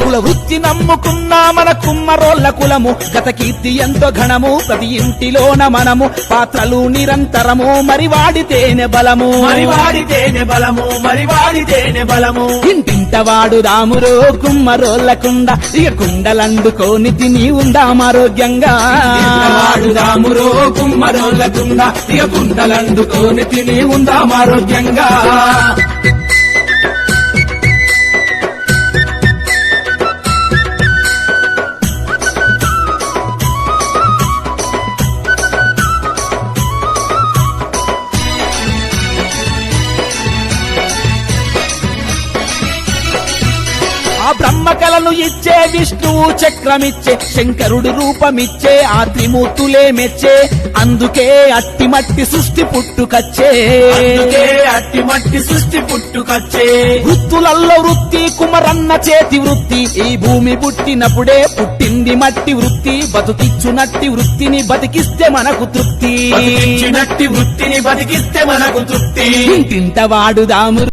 కుల వృత్తి నమ్ముకున్నా మన కుమ్మరోళ్ళ కులము గత కీర్తి ఎంతో ఘనము ప్రతి ఇంటిలోన మనము పాత్రలు నిరంతరము మరి వాడితేనే బలము ఇంటింట వాడుదామురో కుమ్మరోళ్ళ ఇక కుండలండుకోని తిని ఉందామారోగ్యంగా వాడుదామురో కుమ్మరోళ్ళ ఇక కుండలండుకోని తిని ఉందామారోగ్యంగా ఆ బ్రహ్మకలను ఇచ్చే విష్ణువు చక్రమిచ్చే శంకరుడు రూపమిచ్చే ఆ త్రిమూర్తులే మెచ్చే అందుకే అట్టిమట్టి సృష్టి పుట్టుకచ్చే వృత్తులల్లో వృత్తి కుమరన్న చేతి వృత్తి ఈ భూమి పుట్టినప్పుడే పుట్టింది మట్టి వృత్తి బతుకిచ్చునట్టి వృత్తిని బతికిస్తే మనకు తృప్తి వృత్తిని బతికిస్తే మనకు తృప్తి ఇంటింట వాడుదాము